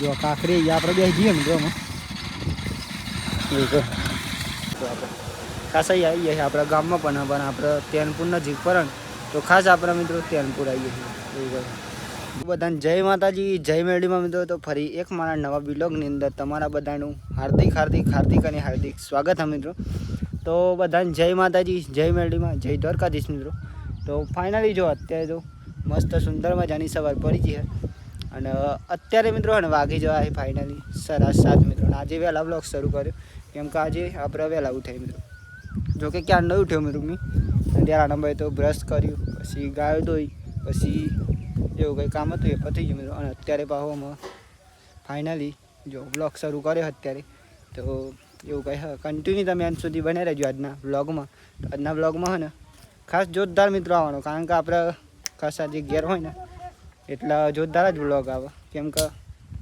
જો કાંકરી આપણે બે જઈએ મિત્રો અમે એવું ખાસ આવી આવીએ છીએ આપણા ગામમાં પણ આપણે તેનપુર નજીક પર તો ખાસ આપણા મિત્રો તેનપુર આવીએ છીએ એવું બધાને જય માતાજી જય મેરડીમાં મિત્રો તો ફરી એક મારા નવા બ્લોગની અંદર તમારા બધાનું હાર્દિક અને હાર્દિક સ્વાગત છે મિત્રો તો બધાને જય માતાજી જય મેરડીમાં જય દ્વારકાધીશ મિત્રો તો ફાઇનલી જો અત્યારે તો મસ્ત સુંદર મજાની સવાર પડી છે અને અત્યારે મિત્રો અને વાગી જવા છે ફાઇનલી 7:30 મિત્રો આજે વહેલા બ્લોગ શરૂ કર્યો કેમ કે આજે આપણે વહેલા ઉઠાય મિત્રો જોકે ક્યાં ન ઉઠ્યો મિત્રો મેં ત્યારે આનંદભાઈ તો બ્રશ કર્યું પછી ગાયો ધોઈ પછી એવું કંઈ કામ હતું એ પતી ગયું મિત્રો અને અત્યારે પાછો અમે ફાઇનલી જો બ્લોગ શરૂ કર્યો અત્યારે તો એવું કંઈ કન્ટિન્યુ તમે અંત સુધી બને રહેજો આજના બ્લોગમાં તો આજના બ્લોગમાં હોય ને ખાસ જોરદાર મિત્રો આવવાનો કારણ કે આપણે ખાસ આજે ઘેર હોય ને એટલા જોરદાર જ બ્લોગ આવે કેમ કે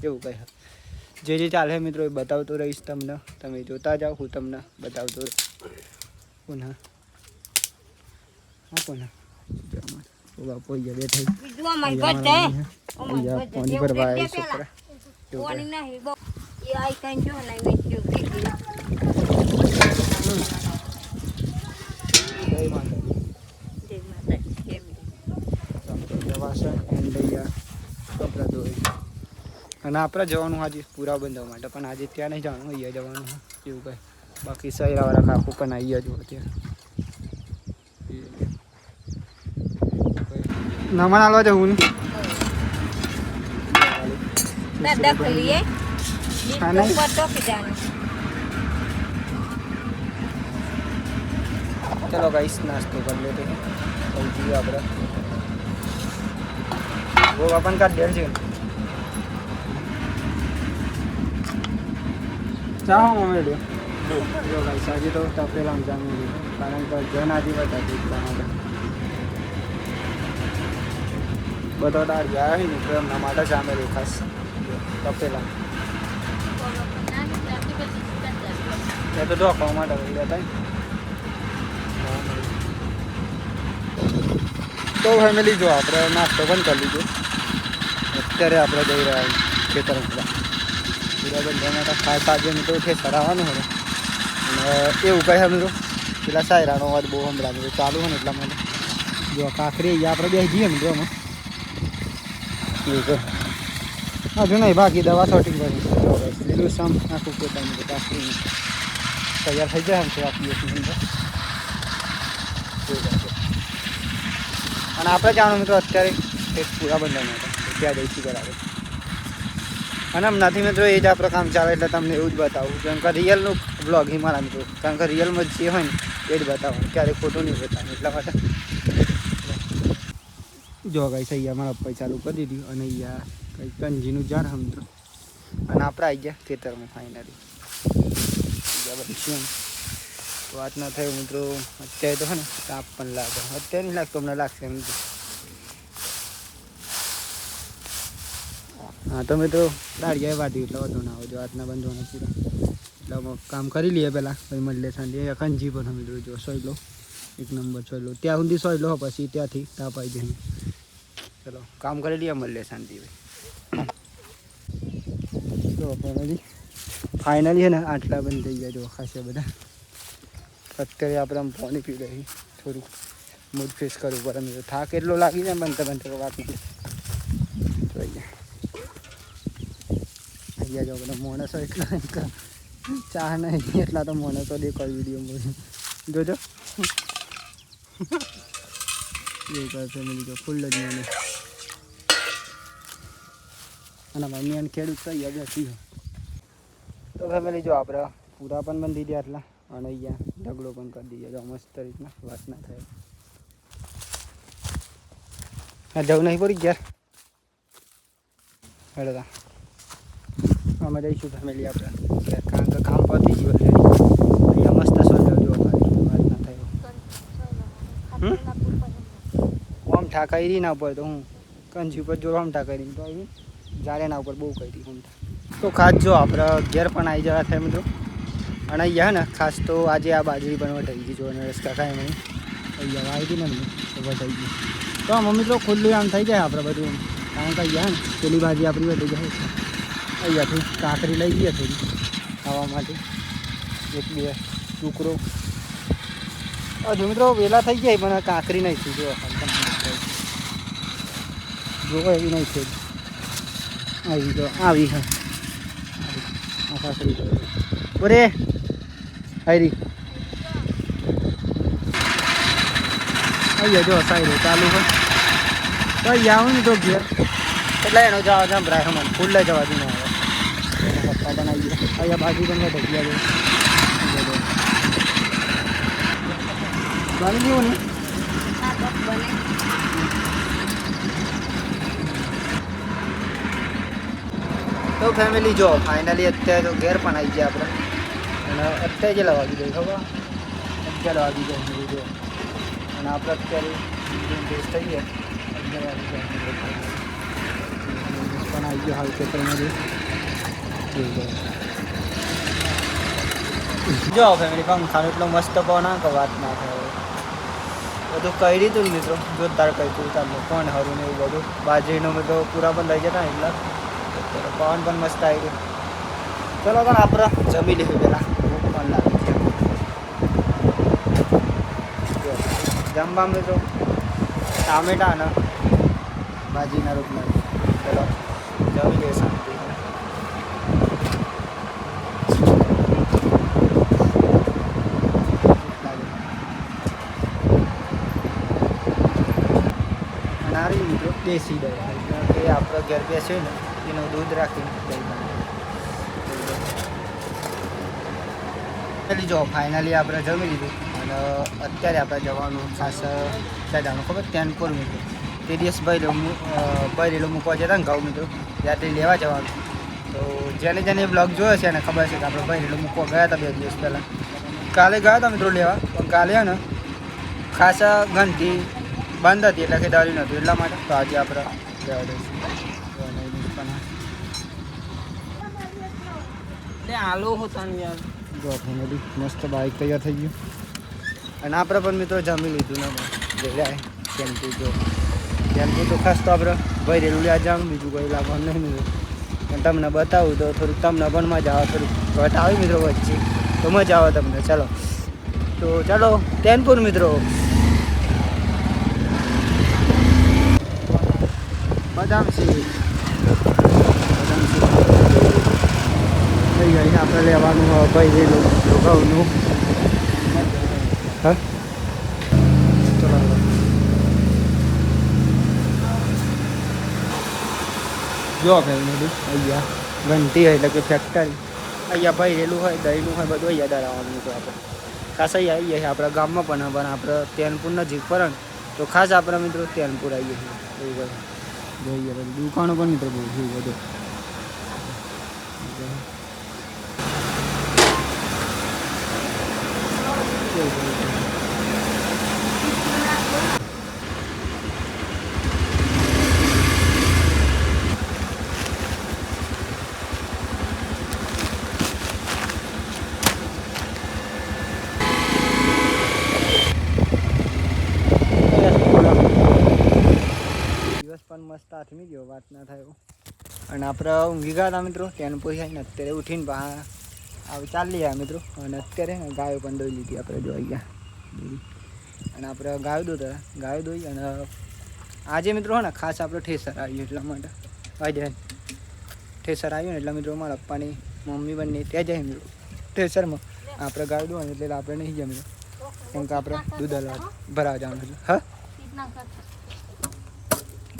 એવું કંઈ જે ચાલે મિત્રો એ બતાવતો રહીશ તમને તમે જોતા જાઓ હું તમને બતાવતો રહીશ પુનઃ હા પુનઃ બાપો બેઠા પાણી ભરવા આવ્યા છોકરા અને આપણે જવાનું આજે પૂરા બંધવા માટે પણ આજે ત્યાં નહીં જવાનું અહીંયા જવાનું એવું કંઈ બાકી સહેરાવાળા કાકુ પણ અહીંયા જ અત્યારે નમન હાલવા જવું ચલો ગાઈસ નાસ્તો કરી લેते हैं सब्जी આપણે वो अपन का 1.5 છે ચાલો મમ્મી જો ગાઈસ આજે તો તપેલામ જામી કારણ કે જન આજી બતા એટલા માટે બધો ડાળ ગયા હોય ને તો એમના માટે જામેલું ખાસ તપેલા એ તો ઢોકવા માટે લઈ લેતા તો ફેમિલી જો આપણે નાસ્તો પણ કરી લીધો અત્યારે આપણે જઈ રહ્યા ખેતર પૂરા બંધવા માટે ખાસ આજે મિત્રો ખેતર આવવાનું હોય અને એવું કહે મિત્રો પેલા સાયરાનો અવાજ બહુ સંભળાવે ચાલુ હોય ને એટલા માટે જો કાંકરી આપણે બે જઈએ મિત્રો અમે હજુ નહીં બાકી દવા શોટિંગ કરી લીલું સમ આખું પોતાનું કાંકરી તૈયાર થઈ જાય છે આપી અંદર અને આપણે જાણો મિત્રો અત્યારે પૂરા બંધવા માટે ત્યાં જઈશું બરાબર અને હમણાંથી મિત્રો એ જ આપણે કામ ચાલે એટલે તમને એવું જ બતાવું કેમ કે રિયલનું બ્લોગ મારા મિત્રો કારણ કે રિયલમાં જે હોય ને એ જ બતાવવાનું ક્યારેક ખોટું નહીં બતાવવાનું એટલા માટે જો ગાઈસ અહીંયા મારા પપ્પાએ ચાલુ કરી દીધું અને અહીંયા કંઈ કંજીનું ઝાડ મિત્રો અને આપણે આવી ગયા ખેતરમાં ફાઇનલી બધું તો વાત ના થયું મિત્રો અત્યારે તો હોય ને તાપ પણ લાગે અત્યારે નહીં લાગતો અમને લાગશે મિત્રો હા તો મિત્રો દાળિયા વાટી એટલે વધુ ના આવજો હાથના બંધવાના પૂરા એટલે અમે કામ કરી લઈએ પહેલાં પછી મળીએ સાંજે કંજી પણ મિત્રો જો સોયલો 1 નંબર સોયલો ત્યાં સુધી સોયલો પછી ત્યાંથી તાપ આવી જાય ચલો કામ કરી લઈએ મળીએ શાંતિ તો ફાઇનલી છે ને આટલા બંધ થઈ ગયા જો ખાસા બધા અત્યારે આપણે આમ પાણી પી રહી થોડુંક મૂડ ફ્રેશ કરવું પડે મિત્રો થાક એટલો લાગી જાય બનતા વાત નથી તો અહીંયા જો બધા માણસો એટલા ચા નહીં એટલા તો માણસો દેખાય વિડીયો જોજો એવું કરે ફેમિલી જો ફૂલ જ મને અને મમ્મી ખેડૂત થઈ ગયા બેસી તો ફેમિલી જો આપણે પૂરા પણ બંધી દે આટલા અને અહીંયા ઢગલો પણ કરી દઈએ જો મસ્ત રીતના વાત ના થાય હા જવું નહીં પડી ગયા હેડતા અમે જઈશું ફેમિલી આપણે કારણ કે કામ પતી ગયું અહીંયા મસ્ત સોલ્ડર જો વાત ના થાય આમ ઠાકાઈ ના ઉપર તો હું કંજી ઉપર જો આમ ઠાકાઈ તો આવી જારે ના ઉપર બહુ કરી હું તો ખાસ જો આપણે ઘેર પણ આવી જવા થાય મિત્રો અને અહીંયા ને ખાસ તો આજે આ બાજરી પણ વટાઈ ગઈ જો અને રસ્તા કાંઈ નહીં અહીંયા આવી ગઈ ને તો વટાઈ ગઈ તો મમ્મી તો ખુલ્લું આમ થઈ જાય આપણે બધું કારણ કે અહીંયા ને પેલી બાજરી આપણી વટાઈ જાય અહીંયાથી કાંકરી લઈ ગયા થોડી ખાવા માટે, એક બે ટુકડો. હજુ મિત્રો વેલા થઈ જાય પણ કાંકરી નહીં થઈ. જો એવી નહીં થઈ. આવી તો આવી હા કાંકરી બરે હારી અહીંયા જો સાઈડ ચાલુ હોય તો અહીંયા આવું ને તો ઘેર એટલે એનો જવા જંભરાય મને ફૂલ જવા દઈને આવે. પપ્પા બનાવી ગયા અહીંયા બાજુ તમને ઢગ્યા બની ગયું ને તો ફેમિલી જો ફાઇનલી અત્યારે તો ઘેર પણ આવી ગયા આપણે. અને અત્યારે જે વાગી જાય ખબર 11 વાગી જાય જો. અને આપણે અત્યારે ટેસ્ટ થઈ ગયા 11 વાગી જાય પણ આવી ગયો હાલ ખેતરમાંથી. જો ફેમિલી પંખા એટલો મસ્ત પવન ના કે વાત ના થાય. બધું કહી દીધું ને મિત્રો, જોરદાર કહી દીધું તમને કોણ હરું ને એવું બધું. બાજરીનો બધો પૂરા બંધ થઈ જતા એટલા પવન પણ મસ્ત આવી ગયું. ચલો પણ આપણે જમી લઈએ પેલા, ભૂખ પણ લાગે છે. જમવા મિત્રો ટામેટા ને ભાજીના રોટલા. ચલો જમી લઈએ શાંતિ. નારી મિત્રો દેશી દહીં, કે આપણે ઘેર બેસીએ ને એનું દૂધ રાખીને દહીં બનાવી જો. ફાઇનલી આપણે જમી લીધું અને અત્યારે આપણે જવાનું ખાસ ક્યાં જવાનું ખબર? તેનપુર મિત્રો. તે દિવસ બૈરેલો મૂકવા જતા ને ઘઉં મિત્રો, ત્યાંથી લેવા જવાનું. તો જેને જેને બ્લોગ જોયો છે એને ખબર છે કે આપણે બૈરેલો મૂકવા ગયા હતા 2 દિવસ પહેલાં. કાલે ગયા હતા મિત્રો લેવા, પણ કાલે ને ખાસ ઘંટી બંધ હતી એટલે કે દારી નહોતું એટલા માટે. તો આજે આપણે લેવા દઈશું આલો હોતા ને યાર. જો ફેમિલી મસ્ત બાઇક તૈયાર થઈ ગયું. અને આપણે પણ મિત્રો જમી લીધું ને જાય ટેમ્પુ. જો ટેમ્પુ તો ખાસ તો આપણે ભાઈ રેલું લ્યા જવાનું, બીજું કોઈ લાગવાનું નહીં મિત્રો. અને તમને બતાવું તો થોડુંક તમને પણ મજા આવે, થોડુંક ઘટ આવે મિત્રો વચ્ચે તો મજા આવે તમને. ચાલો તો ચાલો તેનપુર મિત્રો. બદામ શેક થઈ ગઈ આપણે લેવાનું ભાઈ રેલું ઘઉંનું. હા ચલો જો ફેમિલી અહીંયા ઘંટી હોય એટલે કે ફેક્ટરી. અહીંયા ભાઈ રેલું હોય દહીંનું હોય બધું અહીંયા દળાવવાનું મિત્રો. આપણે ખાસ અહીંયા આવીએ છીએ આપણા ગામમાં પણ આપણે તેનપુર નજીક પર તો ખાસ આપણા મિત્રો તેનપુર આવીએ છીએ એવું કહે જોઈએ. દુકાનો પણ મિત્રો બહુ છે બધું. મસ્ત હાથમી ગયો વાત ના થાય. અને આપણે ઊંઘી ગયા હતા મિત્રો તેનપુર આવીને. અત્યારે ઉઠીને બહાર આવી ચાલી ગયા મિત્રો. અને અત્યારે ને ગાયો પણ દોઈ લીધી આપણે જોઈ ગયા. અને આપણે ગાયો દોઈ અને આજે મિત્રો ને ખાસ આપણે ઠેસર આવ્યું એટલા માટે. આજે ઠેસર આવ્યું ને એટલા મિત્રો મારા પપ્પાની મમ્મી બંને ત્યાં જાય મિત્રો ઠેસરમાં. આપણે ગાયો દોવાનું એટલે આપણે નહીં ગયા મિત્રો, કેમ કે આપણે દૂધ ભરાવા જવાનું એટલે. હા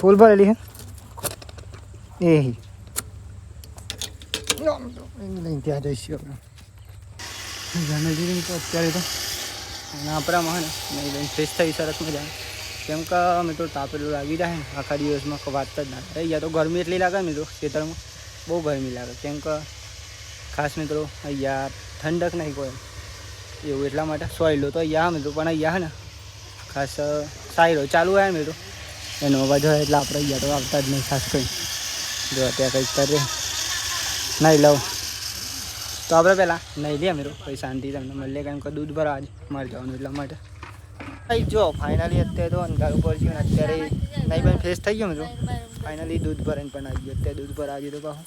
ફૂલ ભરેલી હે એ લઈને ત્યાં જઈશું આપણે. જાણી તો અત્યારે તો આપણામાં ને નહીં લઈને ફ્રેશ થઈ સરસ મજા. કેમ કે મિત્રો તાપેલું લાગી જાય ને આખા દિવસમાં વાત જ ના થાય. અહીંયા તો ગરમી એટલી લાગે મિત્રો, ખેતરમાં બહુ ગરમી લાગે. કેમ કે ખાસ મિત્રો અહીંયા ઠંડક નહીં કોઈ એવું એટલા માટે. સોયલો તો અહીંયા મિત્રો, પણ અહીંયા ને ખાસ સાયરો ચાલુ આવે મિત્રો એનો અવાજ હોય એટલે આપણે અહીંયા તો આવતા જ નહીં ખાસ કંઈ. જો ત્યાં કંઈક કરે નહીં લઉં તો આપણે પહેલાં નહીં લઈએ મિત્રો, પછી શાંતિ તમને મળીએ. કેમ કે દૂધ ભરવા જ મારે જવાનું એટલા માટે. જો ફાઇનલી અત્યારે તો અંધારું પડી ગયું ને અત્યારે નહીં પણ ફ્રેશ થઈ ગયો મિત્રો. ફાઇનલી દૂધ ભરાઈને પણ આવી ગયો. અત્યારે દૂધ ભરાવા દીધું પાછું.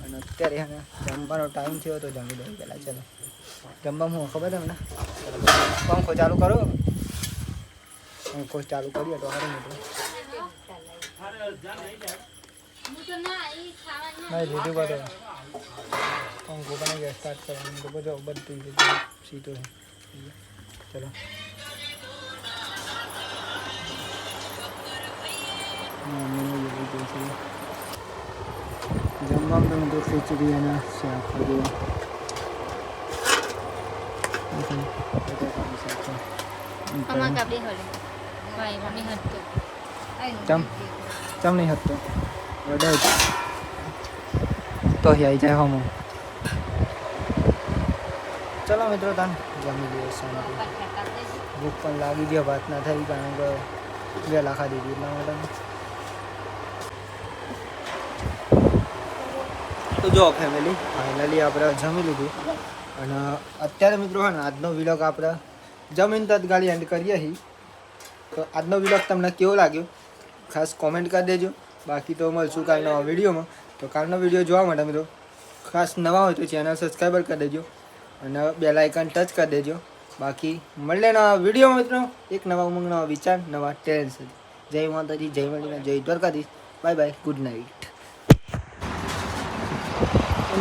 અને અને અત્યારે હે ને જમવાનો ટાઈમ થયો તો જમી દઉં પહેલાં. ચલો જમવામાં હું ખબર તમને પંખો ચાલુ કરો, પંખો ચાલુ કરીએ તો સારું મિત્રો. નહીં લીધું બધું પંખો પણ ગયા સ્ટાર્ટ કરવાનું તો બધું બધું સીધું છે. ચલો જમવામાં તો મિત્રો ખીચડી અને શાક બધું ચમ નહીં હતો વડાય તો આવી જાય હમ. ચલો મિત્રો તાન જમી લઈએ શાંતિ. ભૂખ પણ લાગી ગયો, ભાત ના થઈ કારણ કે વહેલા ખાધી હતી એટલા માટે. તો જો ફેમિલી ફાઇનલી આપણે જમી લીધું અને અત્યારે મિત્રો છે ને આજનો વિલોગ આપણે જમીન તત ગાડી એન્ડ કરીએ છીએ. તો આજનો વિલોગ તમને કેવો લાગ્યો ખાસ કોમેન્ટ કરી દેજો. બાકી તો મળશું કાલનો વિડીયોમાં. તો કાલનો વિડીયો જોવા માટે મિત્રો ખાસ નવા હોય તો ચેનલ સબસ્ક્રાઈબર કરી દેજો અને બેલ આઇકન ટચ કરી દેજો. બાકી મળે નવા વિડીયોમાં મિત્રો એક નવા ઉમંગ, નવા વિચાર, નવા ટેલેન્ટ સાથે. જય માતાજી, જય મળી, જય Dwarkadhish. Bye bye, good night.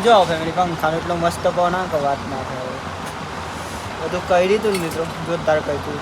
જો ફેમિલી પંખાનો એટલો મસ્ત પવન ના વાત ના થાય. બધું કહી દીધું મિત્રો, જોરદાર કહી દીધું.